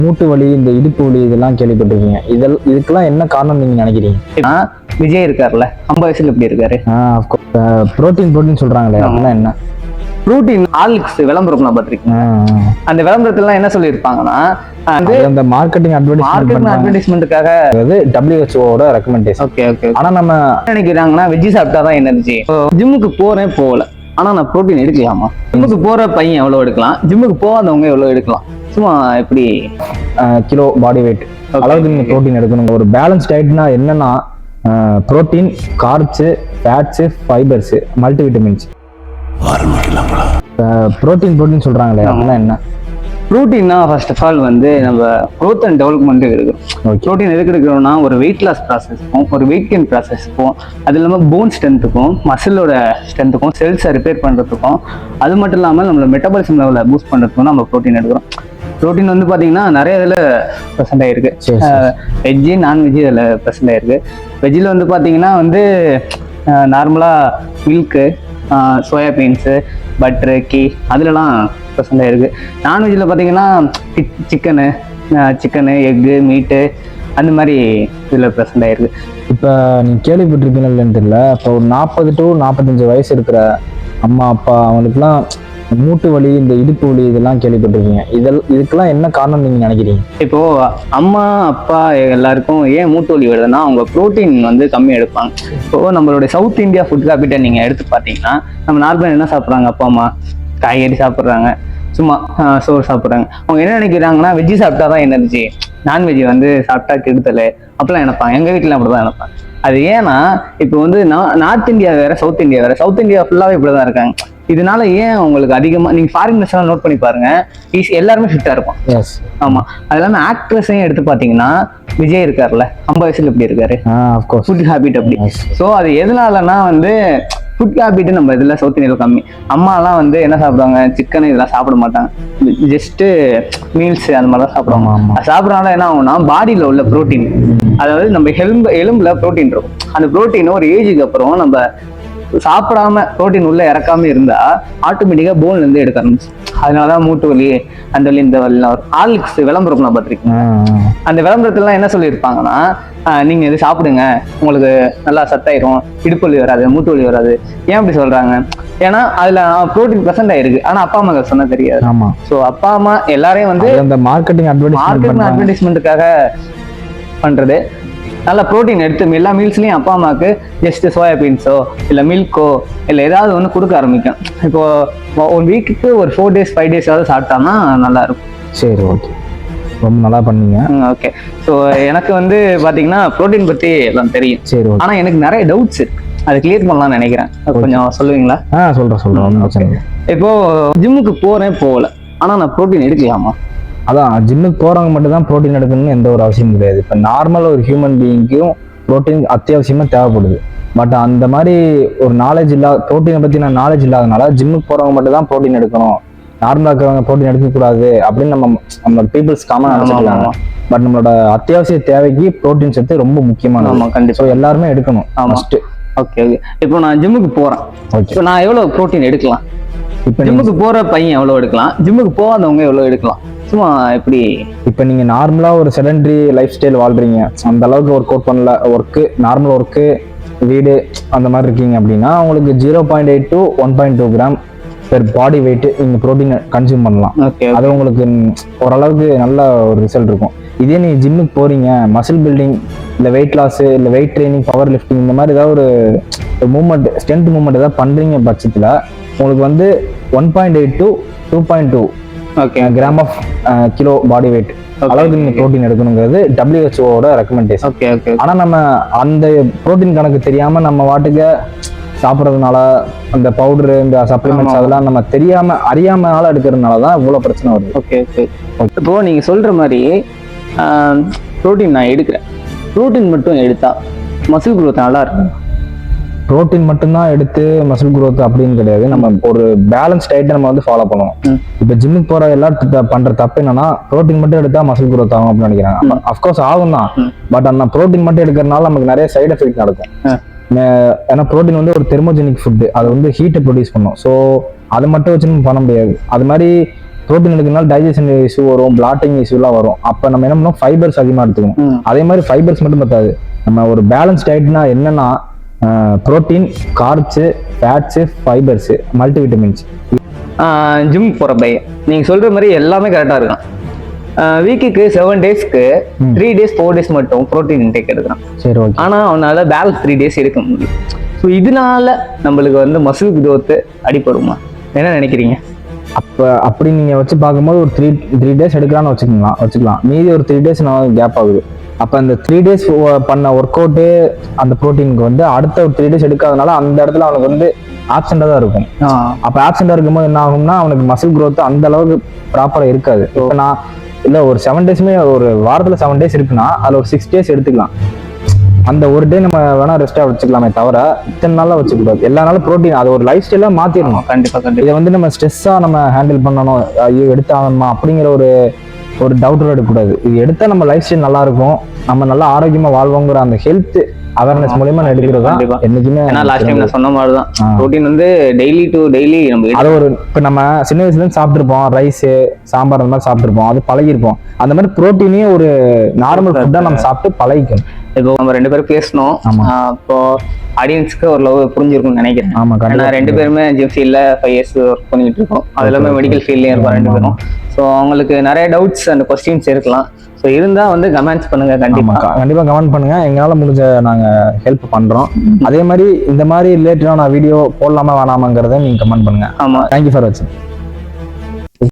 மூட்டு வலி, இந்த இடுப்பு வலி இதெல்லாம் கேள்விப்பட்டிருக்கீங்க. இதுக்கெல்லாம் என்ன காரணம் நீங்க நினைக்கிறீங்க? விஜய் இருக்காருல்ல, 50 வயசுல எப்படி இருக்காரு? புரோட்டீன் சொல்றாங்களே, அப்படின்னா என்ன? புரோட்டீன் ஹார்லிக்ஸ் விளம்பரம் பார்த்திருக்கீங்க. அந்த விளம்பரத்துல என்ன சொல்லியிருப்பாங்கன்னா, அந்த மார்க்கெட்டிங் அட்வர்டைஸ்மெண்ட்டுக்காக WHO ஓட ரெக்கமெண்டேஷன். Okay okay. ஆனா நம்ம நினைக்கிறாங்கன்னா வெஜ்ஜி சாப்பிட்டாதான் எனர்ஜி. ஜிம்முக்கு போறேன் போகல, ஆனா நான் புரோட்டீன் எடுக்கலாமா? ஜிம்முக்கு போற பையன் எவ்வளவு எடுக்கலாம், ஜிம்முக்கு போகாதவங்க எவ்வளவு எடுக்கலாம்? சும்மா எப்படி கிலோ பாடி வெயிட் அளவுக்கு நீங்க புரோட்டீன் எடுக்கணும். ஒரு பேலன்ஸ் டயட்னா என்னன்னா, protein, corps, fats, fibres, multivitamins. Protein சொல்றாங்களே, அப்படின்னா என்ன? ப்ரோட்டீன்னா ஃபர்ஸ்ட் ஆஃப் ஆல் வந்து நம்ம க்ரோத் அண்ட் டெவலப்மெண்ட் இருக்கும். ப்ரோட்டீன் எதுக்கு எடுக்கிறோம்னா, ஒரு வெயிட் லாஸ் ப்ராசஸ்க்கும் ஒரு வெயிட் கெயின் ப்ராசஸ்க்கும், அது இல்லாமல் போன் ஸ்ட்ரென்த்துக்கும், மசிலோட ஸ்ட்ரென்த்துக்கும், செல்ஸை ரிப்பேர் பண்ணுறதுக்கும், அது மட்டும் இல்லாமல் நம்மளோட மெட்டபாலிசம் லெவலில் பூஸ்ட் பண்ணுறதுக்கும் நம்ம ப்ரோட்டீன் எடுக்கிறோம். ப்ரோட்டீன் வந்து பார்த்தீங்கன்னா நிறைய இதில் ப்ரெசென்ட் ஆகிருக்கு. வெஜ்ஜு, நான்வெஜ்ஜு இதில் ப்ரெசென்ட் ஆகிருக்கு. வெஜ்ஜில் வந்து பார்த்தீங்கன்னா வந்து நார்மலாக மில்க்கு, சோயாபீன்ஸு, பட்ரு, கீ அதுலலாம் ப்ரெசென்ட் ஆகிருக்கு. நான்வெஜ்ஜில் பார்த்தீங்கன்னா சிக்கனு, எக்கு, மீட்டு அந்த மாதிரி இதில் ப்ரெசென்ட் ஆகிருக்கு. இப்போ நீங்கள் கேள்விப்பட்டிருப்பீங்கன்னு தெரியல, இப்போ ஒரு 40 to 45 வயசு இருக்கிற அம்மா அப்பா அவங்களுக்குலாம் மூட்டு வலி, இந்த இடுப்பு வலி இதெல்லாம் கேள்விப்பட்டிருக்கீங்க. இதுக்கெல்லாம் என்ன காரணம் நீங்க நினைக்கிறீங்க? இப்போ அம்மா அப்பா எல்லாருக்கும் ஏன் மூட்டு வலி வருதுன்னா, அவங்க புரோட்டீன் வந்து கம்மி எடுப்பாங்க. இப்போ நம்மளுடைய சவுத் இந்தியா ஃபுட் ஹேபிட்டை நீங்க எடுத்து பார்த்தீங்கன்னா, நம்ம நார்மலாக என்ன சாப்பிட்றாங்க? அப்பா அம்மா காய்கறி சாப்பிட்றாங்க, சும்மா சோறு சாப்பிட்றாங்க. அவங்க என்ன நினைக்கிறாங்கன்னா, வெஜ்ஜி சாப்பிட்டாதான் எனர்ஜி, நான்வெஜ்ஜி வந்து சாப்பிட்டா கெடுதல் அப்படிலாம் நினைப்பாங்க. எங்க வீட்டில் அப்படிதான் நினைப்பாங்க. அது ஏன்னா இப்போ வந்து நார்த் இந்தியா வேற, சவுத் இந்தியா வேற. சவுத் இந்தியா ஃபுல்லாவே இப்படிதான் இருக்காங்க. இதனால ஏன் உங்களுக்கு அதிகமா நீங்க ஃபாரினர்ஸ் எல்லாம் நோட் பண்ணி பாருங்க, எல்லாருமே ஃபிட்டா இருப்பான். ஆமா. அது இல்லாம ஆக்ட்ரஸையும் எடுத்து பாத்தீங்கன்னா, விஜய் இருக்காருல்ல, 50 வயசுல எப்படி இருக்காரு? ஃபுட் ஹேபிட் அப்படி. ஸோ அது எதனாலன்னா வந்து ஃபுட் ஹேபிட் நம்ம இதுல சவுத் இந்தியாவில் கம்மி. அம்மாலாம் வந்து என்ன சாப்பிடுவாங்க? சிக்கன் இதெல்லாம் சாப்பிட மாட்டாங்க, ஜஸ்ட் மீல்ஸ் அந்த மாதிரிலாம் சாப்பிடுவாங்க. அது சாப்பிட்றதுனால என்ன ஆகும்னா, பாடியில உள்ள ப்ரோட்டீன், அதாவது நம்ம எலும்புல ப்ரோட்டீன் இருக்கும். அந்த ப்ரோட்டீன் ஒரு ஏஜுக்கு அப்புறம் நம்ம சாப்பிடாம ப்ரோட்டீன் உள்ள இறக்காம இருந்தா ஆட்டோமேட்டிக்கா போன்ல இருந்து எடுக்க ஆரம்பிச்சு. அதனாலதான் மூட்டு வலி, அந்த வலி, இந்த வலி. ஹார்லிக்ஸ் விளம்பரம் நான் பார்த்திருக்கேன். அந்த விளம்பரத்துல என்ன சொல்லியிருப்பாங்கன்னா, நீங்க இது சாப்பிடுங்க, உங்களுக்கு நல்லா சத்தாயிரும், இடுப்பு வலி வராது, மூட்டு வலி வராது. ஏன் அப்படி சொல்றாங்க? ஏன்னா அதுல ப்ரோட்டீன் ப்ரெசென்ட் ஆயிருக்கு. ஆனா அப்பா அம்மா சொன்னா தெரியாது. சோ அப்பா அம்மா எல்லாரையும் வந்து அந்த மார்க்கெட்டிங் அட்வர்டைஸ்மெண்ட்டுக்காக பண்றது. நல்லா ப்ரோட்டீன் எடுத்து எல்லா மீல்ஸ்லயும் அப்பா அம்மாவுக்கு ஜஸ்ட் சோயாபீன்ஸோ இல்லை மில்கோ இல்லை ஏதாவது ஒன்று கொடுக்க ஆரம்பிக்கும். இப்போ ஒரு வீக்குக்கு ஒரு 4 days 5 days சாப்பிட்டான்னா நல்லா இருக்கும். சரி, ஓகே, ரொம்ப நல்லா பண்ணீங்க. ஓகே. ஸோ எனக்கு வந்து பார்த்தீங்கன்னா ப்ரோட்டீன் பற்றி எல்லாம் தெரியும். சரி, ஆனால் எனக்கு நிறைய டவுட்ஸ் இருக்கு, அதை கிளியர் பண்ணலாம்னு நினைக்கிறேன். கொஞ்சம் சொல்லுவீங்களா? சொல்றேன். இப்போ ஜிம்முக்கு போறேன் போகல, ஆனால் நான் ப்ரோட்டீன் எடுக்கலாமா? அதான், ஜிம்முக்கு போறவங்க மட்டும் தான் ப்ரோட்டீன் எடுக்கணும்னு எந்த ஒரு அவசியம் கிடையாது. இப்போ நார்மல் ஒரு ஹியூமன் பீயிங்க்கும் ப்ரோட்டீன் அத்தியாவசியமா தேவைப்படுது. பட் அந்த மாதிரி ஒரு ப்ரோட்டீனை பத்தி நான் நாலேஜ் இல்லாதனால ஜிம்முக்கு போறவங்க மட்டும் தான் ப்ரோட்டீன் எடுக்கணும், நார்மலா இருக்கிறவங்க ப்ரோட்டீன் எடுக்கக்கூடாது அப்படின்னு நம்ம பீப்புள்ஸ் காமன் நினைச்சிருக்காங்க. பட் நம்மளோட அத்தியாவசிய தேவைக்கு ப்ரோட்டீன் சத்து ரொம்ப முக்கியமானது. கண்டிப்பா எல்லாருமே எடுக்கணும். ஓகே. இப்போ நான் ஜிம்முக்கு போறேன், இப்போ நான் எவ்வளவு ப்ரோட்டீன் எடுக்கலாம்? இப்போ ஜிம்முக்கு போற பையன் எவ்வளவு எடுக்கலாம், ஜிம்முக்கு போகாதவங்க எவ்வளவு எடுக்கலாம்? சும்மா எப்படி? இப்போ நீங்க நார்மலா ஒரு செடன்டரி லைஃப் ஸ்டைல் வாழ்றீங்க, அந்த அளவுக்கு ஒர்க் அவுட் பண்ணல, நார்மல் ஒர்க்கு, வீடு அந்த மாதிரி இருக்கீங்க அப்படின்னா, உங்களுக்கு 0.8 to 1.2 gram per body weight நீங்க ப்ரோட்டீன் கன்சியூம் பண்ணலாம். அது உங்களுக்கு ஓரளவுக்கு நல்ல ஒரு ரிசல்ட் இருக்கும். இதே நீங்க ஜிம்முக்கு போறீங்க, மசில் பில்டிங் இல்லை வெயிட் லாஸ் இல்லை வெயிட் ட்ரைனிங், பவர் லிஃப்டிங் இந்த மாதிரி ஏதாவது ஒரு மூவ்மெண்ட், ஸ்ட்ரென்த் மூவ்மெண்ட் ஏதாவது பண்றீங்க பட்சத்துல உங்களுக்கு வந்து 1.8 to 2.2 gram half kilo body weight அளவுக்கு நீங்க ப்ரோட்டீன் எடுக்கணுங்கிறது WHO ஓட ரெக்கமெண்டேஷன். ஆனா நம்ம அந்த ப்ரோட்டீன் கணக்கு தெரியாம நம்ம வாட்டுக்கு சாப்பிட்றதுனால, அந்த பவுடரு, இந்த சப்ளிமெண்ட்ஸ் அதெல்லாம் நம்ம அறியாமனால எடுக்கிறதுனாலதான் இவ்வளவு பிரச்சனை வருது. இப்போ நீங்க சொல்ற மாதிரி ப்ரோட்டீன் நான் எடுக்கிறேன், ப்ரோட்டீன் மட்டும் எடுத்தா மசில் குரோத் நல்லா இருக்கும்? ப்ரோட்டீன் மட்டும்தான் எடுத்து மசில் குரோத் அப்படின்னு கிடையாது. நம்ம ஒரு பேலன்ஸ் டயட்டை நம்ம வந்து ஃபாலோ பண்ணுவோம். இப்ப ஜிம்முக்கு போற எல்லாரும் பண்ற தப்பு என்னன்னா, ப்ரோட்டீன் மட்டும் எடுத்தா மசில் குரோத் ஆகும் அப்படின்னு நினைக்கிறாங்க. அஃப்கோர்ஸ் ஆகும் தான், பட் அந்த ப்ரோட்டீன் மட்டும் எடுக்கிறதுனால நமக்கு நிறைய சைடு எஃபெக்ட் நடக்கும். ஏன்னா ப்ரோட்டீன் வந்து ஒரு தெர்மோஜெனிக் ஃபுட், அது வந்து ஹீட்டை ப்ரொடியூஸ் பண்ணும். ஸோ அதை மட்டும் வச்சு நம்ம பண்ண முடியாது. அது மாதிரி ப்ரோட்டீன் எடுக்கிறனால டைஜஷன் இஷ்யூ வரும், பிளாட்டிங் இஷ்யூலாம் வரும். அப்போ நம்ம என்ன பண்ணணும், ஃபைபர்ஸ் அதிகமாக எடுத்துக்கணும். அதே மாதிரி ஃபைபர்ஸ் மட்டும் பத்தாது, நம்ம ஒரு பேலன்ஸ் டயட்னா என்னன்னா protein, carbs, ஃபேட்ஸு, fibres, multivitamins. Gym போகிற பை நீங்கள் சொல்கிற மாதிரி எல்லாமே கரெக்டாக இருக்கும். வீக்குக்கு 7 டேஸ்க்கு 3 டேஸ் 4 டேஸ் மட்டும் ப்ரோட்டீன் இன்டேக் எடுக்கிறான். சரி, ஓகே. ஆனால் அவனால பேலன்ஸ் 3 டேஸ் எடுக்க முடியும். ஸோ இதனால நம்மளுக்கு வந்து மசில் growth அடிப்படுமா, என்ன நினைக்கிறீங்க? அப்போ அப்படி நீங்கள் வச்சு பார்க்கும்போது ஒரு 3 டேஸ் எடுக்கலாம்னு வச்சுக்கலாம். மீதி ஒரு 3 டேஸ் நான் கேப் ஆகுது. அப்போ அந்த 3 டேஸ் பண்ண ஒர்க் அவுட்டு அந்த ப்ரோட்டீனுக்கு வந்து அடுத்த ஒரு 3 டேஸ் எடுக்காதனால அந்த இடத்துல அவனுக்கு வந்து ஆப்சென்டாக தான் இருக்கும். அப்போ ஆப்சென்டாக இருக்கும்போது என்ன ஆகும்னா அவனுக்கு மசில் growth அந்த அளவுக்கு ப்ராப்பராக இருக்காது. இப்போ நான் இல்லை ஒரு 7 டேஸுமே, ஒரு வாரத்தில் 7 டேஸ் இருக்குன்னா அதில் ஒரு 6 டேஸ் எடுத்துக்கலாம். அந்த ஒரு டே நம்ம வேணா ரெஸ்ட்டாக வச்சுக்கலாமே தவிர இத்தனை நாளாக வச்சுக்கூடாது. எல்லா நாளும் ப்ரோட்டீன் அது ஒரு லைஃப் ஸ்டைலாக மாற்றிடணும். கண்டிப்பாக இதை வந்து நம்ம ஸ்ட்ரெஸ்ஸாக நம்ம ஹேண்டில் பண்ணணும், ஐயோ எடுத்தாகணுமா அப்படிங்கிற ஒரு டவுட் எடுக்கக்கூடாது. இது எடுத்தால் நம்ம லைஃப் ஸ்டைல் நல்லா இருக்கும், நம்ம நல்லா ஆரோக்கியமாக வாழ்வோங்கிற அந்த ஹெல்த் அவேர்னஸ் மூலியமா எடுக்கிறது தான் என்னைக்குமே. லாஸ்ட் டைம் நான் சொன்ன மாதிரி தான் ப்ரோட்டீன் வந்து டெய்லி டு டெய்லி நம்ம அது ஒரு இப்போ நம்ம சின்ன வயசுல இருந்து சாப்பிட்டுருப்போம், ரைஸ் சாம்பார் அந்த மாதிரி சாப்பிட்டுருப்போம், அது பழகிருப்போம். அந்த மாதிரி ப்ரோட்டீனே ஒரு நார்மல் ஃபுட்டா நம்ம சாப்பிட்டு பழகிக்கணும். இப்போ நம்ம 2 பேரும் பேசணும், இப்போ ஆடியன்ஸ்க்கு ஒரு லவ் புரிஞ்சிருக்கும்னு நினைக்கிறேன். ஏன்னா 2 பேருமே ஜிம் ஃபீல்ட்ல 5 இயர்ஸ் ஒர்க் பண்ணிட்டு இருக்கோம், அது எல்லாமே மெடிக்கல் ஃபீல்ட்லயும் இருக்கோம் 2 பேரும். ஸோ அவங்களுக்கு நிறைய டவுட்ஸ் அண்ட் கொஸ்டின்ஸ் இருக்கலாம். ஸோ இருந்தா வந்து கமெண்ட்ஸ் பண்ணுங்க, கண்டிப்பா கமெண்ட் பண்ணுங்க, எங்களால முடிஞ்ச நாங்க ஹெல்ப் பண்றோம். அதே மாதிரி இந்த மாதிரி ரிலேட்டடான வீடியோ போடலாமா வேணாமாங்கிறத நீங்க கமெண்ட் பண்ணுங்க. ஆமா, தேங்க்யூ ஃபார் வாட்சிங்.